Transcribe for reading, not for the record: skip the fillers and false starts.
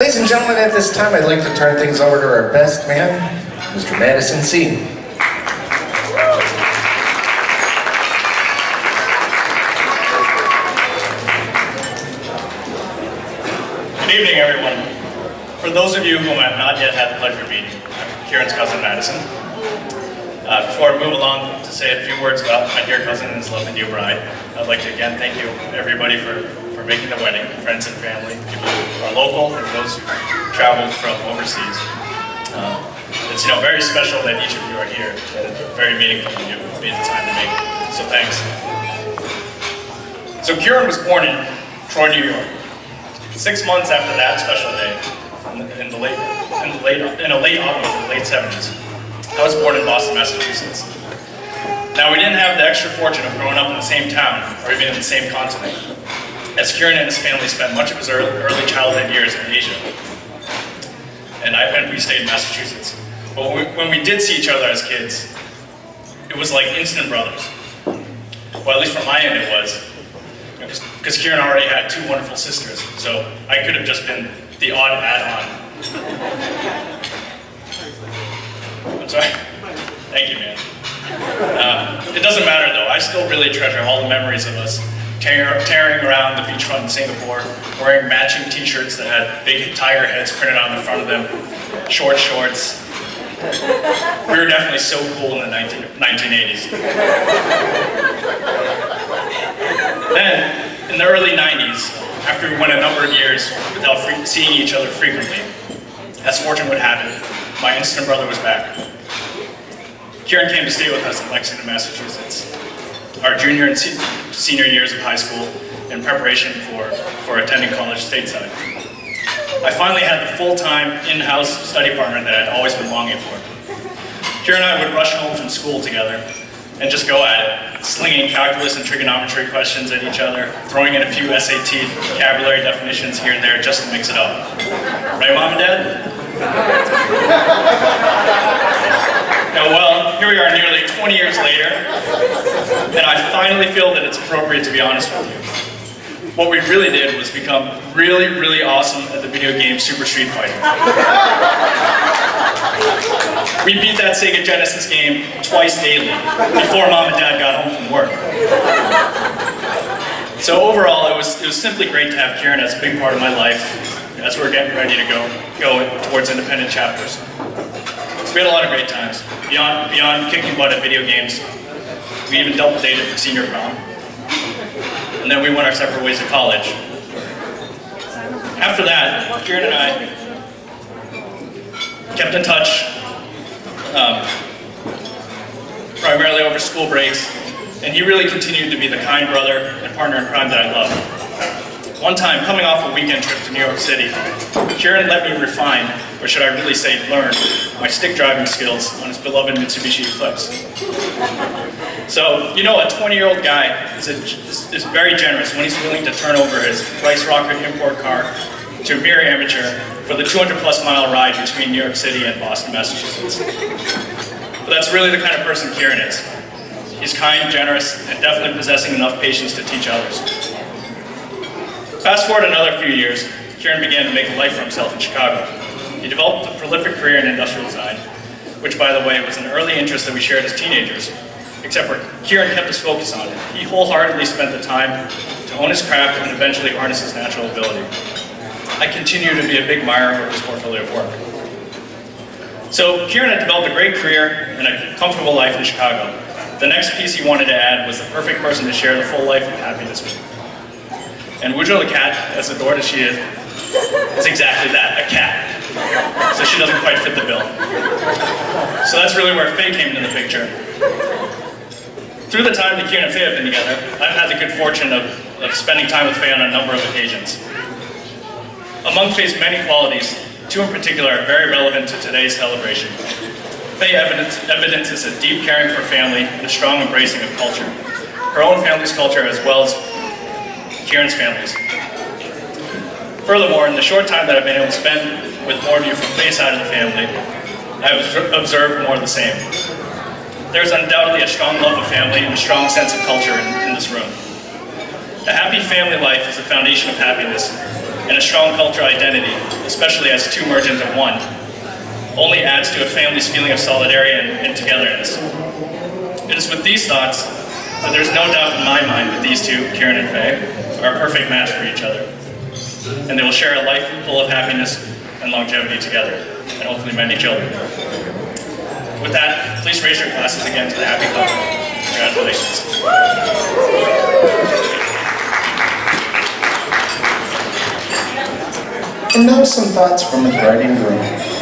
Ladies and gentlemen, at this time, I'd like to turn things over to our best man, Mr. Madison C. Good evening, everyone. For those of you whom I have not yet had the pleasure of meeting, I'm Kieran's cousin, Madison. Before I move along to say a few words about my dear cousin and his lovely new bride, I'd like to again thank you, everybody, for making the wedding, friends and family, people who are local and those who traveled from overseas. It's very special that each of you are here, and it's very meaningful that you made the time to make it. So thanks. So Kieran was born in Troy, New York. 6 months after that special day, in a late autumn of the late 70s, I was born in Boston, Massachusetts. Now, we didn't have the extra fortune of growing up in the same town or even in the same continent, as Kieran and his family spent much of his early childhood years in Asia, and we stayed in Massachusetts. But when we did see each other as kids, it was like instant brothers. Well, at least from my end it was, because Kieran already had 2 wonderful sisters, so I could have just been the odd add-on. I'm sorry. Thank you, man. It doesn't matter though, I still really treasure all the memories of us tearing around the beachfront in Singapore, wearing matching t-shirts that had big tiger heads printed on the front of them, short shorts. We were definitely so cool in the 1980s. Then, in the early 90s, after we went a number of years without seeing each other frequently, as fortune would have it, my instant brother was back. Kieran came to stay with us in Lexington, Massachusetts, our junior and senior years of high school in preparation for attending college stateside. I finally had the full-time in-house study partner that I'd always been longing for. Kieran and I would rush home from school together and just go at it, slinging calculus and trigonometry questions at each other, throwing in a few SAT vocabulary definitions here and there just to mix it up. Right, Mom and Dad? Well, here we are nearly 20 years later, and I finally feel that it's appropriate to be honest with you. What we really did was become really, really awesome at the video game Super Street Fighter. We beat that Sega Genesis game twice daily, before Mom and Dad got home from work. So overall, it was simply great to have Kieran as a big part of my life as we're getting ready to go towards independent chapters. We had a lot of great times. Beyond kicking butt at video games, we even double dated for senior prom. And then we went our separate ways to college. After that, Kieran and I kept in touch, primarily over school breaks, and he really continued to be the kind brother and partner in crime that I love. One time, coming off a weekend trip to New York City, Kieran let me refine, or should I really say learn, my stick driving skills on his beloved Mitsubishi Eclipse. So, a 20-year-old guy is very generous when he's willing to turn over his Rice Rocket import car to a mere amateur for the 200-plus mile ride between New York City and Boston, Massachusetts. But that's really the kind of person Kieran is. He's kind, generous, and definitely possessing enough patience to teach others. Fast forward another few years, Kieran began to make a life for himself in Chicago. He developed a prolific career in industrial design, which, by the way, was an early interest that we shared as teenagers, except for Kieran kept his focus on it. He wholeheartedly spent the time to hone his craft and eventually harness his natural ability. I continue to be a big admirer of his portfolio of work. So Kieran had developed a great career and a comfortable life in Chicago. The next piece he wanted to add was the perfect person to share the full life of happiness with. And Woodrow the cat, as adored as she is exactly that, a cat. So she doesn't quite fit the bill. So that's really where Faye came into the picture. Through the time that Kieran and Faye have been together, I've had the good fortune of spending time with Faye on a number of occasions. Among Faye's many qualities, 2 in particular are very relevant to today's celebration. Faye evidences a deep caring for family and a strong embracing of culture. Her own family's culture as well as Kieran's family's. Furthermore, in the short time that I've been able to spend with more of you from Faye's side of the family, I've observed more of the same. There's undoubtedly a strong love of family and a strong sense of culture in this room. A happy family life is the foundation of happiness, and a strong cultural identity, especially as two merge into one, only adds to a family's feeling of solidarity and togetherness. It is with these thoughts that there's no doubt in my mind that these two, Kieran and Faye, are a perfect match for each other. And they will share a life full of happiness and longevity together, and hopefully many children. With that, please raise your glasses again to the happy couple. Congratulations. And now some thoughts from the bride and groom.